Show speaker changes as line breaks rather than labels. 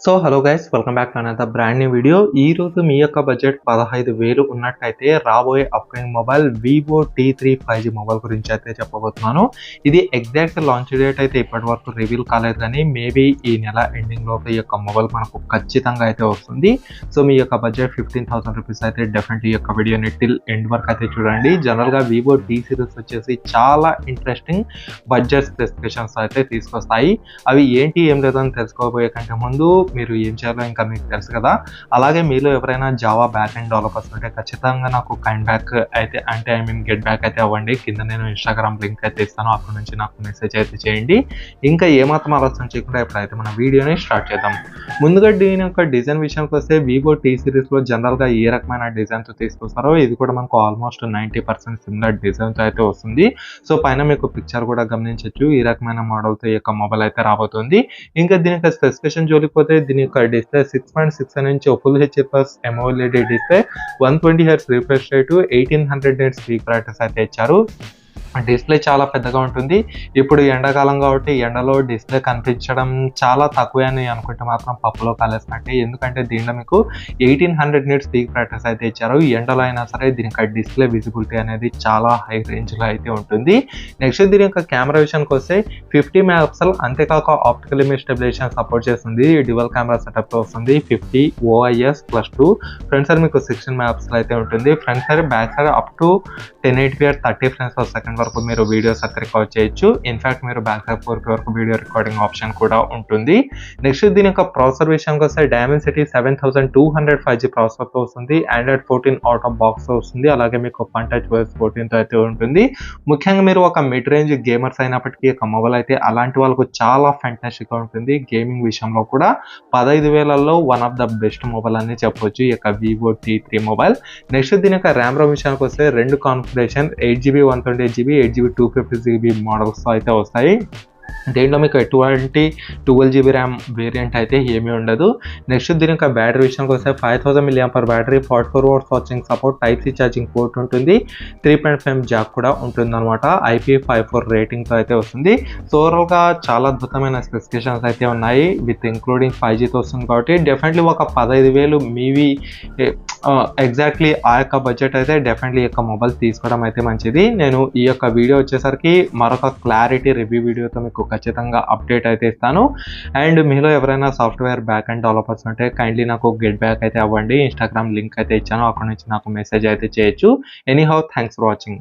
So hello guys, welcome back to another brand new video. ఈ రోజు మీ యొక్క budget 15,000 ఉన్నట్టయితే రాబోయే upcoming mobile Vivo T3 5G mobile గురించి అయితే చెప్పబోతున్నాను. ఇది ఎగ్జాక్ట్ లాంచ్ డేట్ అయితే ఇప్పటి వరకు రివీల్ కాలేదు, కానీ మేబీ ఈ నెల ఎండింగ్ లోపు ఈ యొక్క మొబైల్ మనకు ఖచ్చితంగా అయితే వస్తుంది. సో మీ యొక్క బడ్జెట్ 15,000 రూపీస్ అయితే డెఫినెట్లీ ఈ యొక్క వీడియోని టిల్ ఎండ్ వరకు అయితే చూడండి. జనరల్గా వివో T సిరీస్ వచ్చేసి చాలా ఇంట్రెస్టింగ్ బడ్జెట్ స్పెసిఫికేషన్స్ అయితే తీసుకొస్తాయి. అవి ఏంటి ఏం లేదని తెలుసుకోబోయే కంటే ముందు మీరు ఏం చేయాలో ఇంకా మీకు తెలుసు కదా. అలాగే మీలో ఎవరైనా జావా బ్యాక్ అండ్ డెవలపర్స్ ఉంటే ఖచ్చితంగా నాకు కైండ్ బ్యాక్ అయితే గెట్ బ్యాక్ అయితే అవ్వండి. కింద నేను ఇన్స్టాగ్రామ్ లింక్ అయితే ఇస్తాను, అక్కడ నుంచి నాకు మెసేజ్ అయితే చేయండి. ఇంకా ఏమాత్రం ఆలోచన చేయకుండా ఇప్పుడైతే మన వీడియోని స్టార్ట్ చేద్దాం. ముందుగా దీని యొక్క డిజైన్ విషయానికి వస్తే వివో T సిరీస్లో జనరల్గా ఏ రకమైన డిజైన్తో తీసుకొస్తారో ఇది కూడా మనకు ఆల్మోస్ట్ 90% సిమిలర్ డిజైన్తో అయితే వస్తుంది. సో పైన మీకు పిక్చర్ కూడా గమనించవచ్చు, ఈ రకమైన మోడల్తో ఈ యొక్క మొబైల్ అయితే రాబోతుంది. ఇంకా దీని యొక్క స్పెసిఫికేషన్ జోలిపోతే దీని యొక్క display 6.6 inch full HD plus AMOLED display, 120 Hz refresh rate, 1800 nits peak brightness అయితే ఇచ్చారు. డిస్ప్లే చాలా పెద్దగా ఉంటుంది. ఇప్పుడు ఎండాకాలం కాబట్టి ఎండలో డిస్ప్లే కనిపించడం చాలా తక్కువే అని అనుకుంటే మాత్రం పప్పులో కాలేసినట్టే. ఎందుకంటే దీంట్లో మీకు 1800 nits పీక్ బ్రైట్నెస్ అయితే ఇచ్చారు. ఎండలో అయినా సరే దీనికి డిస్ప్లే విజిబిలిటీ అనేది చాలా హై రేంజ్లో అయితే ఉంటుంది. నెక్స్ట్ దీని యొక్క కెమెరా విషయానికి వస్తే 50 MP, అంతేకాక ఆప్టికల్ ఇమేజ్ స్టెబిలైజేషన్ సపోర్ట్ చేస్తుంది. డ్యువల్ కెమెరా సెటప్తో వస్తుంది. 50 OIS+2 ఫ్రంట్ సైడ్ మీకు 16 MP అయితే ఉంటుంది. Front side back side up to 1080p 30 frames per second వరకు మీరు వీడియోస్ అయితే రికార్డ్ చేయొచ్చు. ఇన్ఫాక్ట్ మీరు బ్యాక్ సైడ్ 4K వరకు వీడియో రికార్డింగ్ ఆప్షన్ కూడా ఉంటుంది. నెక్స్ట్ దీని యొక్క ప్రాసెసర్ విషయానికి వస్తే Dimensity 7200 5G ప్రాసెసర్తో వస్తుంది. Android 14 అవుట్ ఆఫ్ బాక్స్తో వస్తుంది. అలాగే మీకు FunTouch OS 14తో అయితే ఉంటుంది. ముఖ్యంగా మీరు ఒక మిడ్ రేంజ్ గేమర్స్ అయినప్పటికీ ఒక మొబైల్ అయితే అలాంటి వాళ్ళకు చాలా ఫ్యాంటాస్టిక్గా ఉంటుంది. గేమింగ్ విషయంలో కూడా 15,000లో one of the best mobile అని చెప్పొచ్చు ఈ యొక్క వివో T3 మొబైల్. నెక్స్ట్ దీని యొక్క ర్యామ్ రోమ్ విషయానికి వస్తే రెండు configuration 8GB 128GB 8GB 256GB మోడల్స్తో అయితే వస్తాయి. దీంట్లో మీకు ఎటువంటి 12GB ర్యామ్ వేరియంట్ అయితే ఏమీ ఉండదు. నెక్స్ట్ దీని యొక్క బ్యాటరీ విషయానికి వస్తే 5000 mAh battery, 44 watts charging support, Type-C charging port ఉంటుంది, 3.5 జాక్ కూడా ఉంటుంది అనమాట. IP54 రేటింగ్తో అయితే వస్తుంది. సో ఓవరాల్గా చాలా అద్భుతమైన స్పెసిఫికేషన్స్ అయితే ఉన్నాయి. విత్ ఇంక్లూడింగ్ 5Gతో వస్తుంది కాబట్టి డెఫినెట్లీ ఒక 15,000 మీవి ఎగ్జాక్ట్లీ ఆ యొక్క బడ్జెట్ అయితే డెఫినెట్లీ ఈ యొక్క మొబైల్ తీసుకోవడం అయితే మంచిది. నేను ఈ యొక్క వీడియో వచ్చేసరికి మరొక క్లారిటీ రివ్యూ వీడియోతో మీకు ఖచ్చితంగా అప్డేట్ అయితే ఇస్తాను. అండ్ మీలో ఎవరైనా సాఫ్ట్వేర్ బ్యాక్ అండ్ డెవలపర్స్ ఉంటే కైండ్లీ నాకు గెట్ బ్యాక్ అయితే అవ్వండి. ఇన్స్టాగ్రామ్ లింక్ అయితే ఇచ్చాను, అక్కడ నుంచి నాకు మెసేజ్ అయితే చేయొచ్చు. Anyhow, thanks for watching.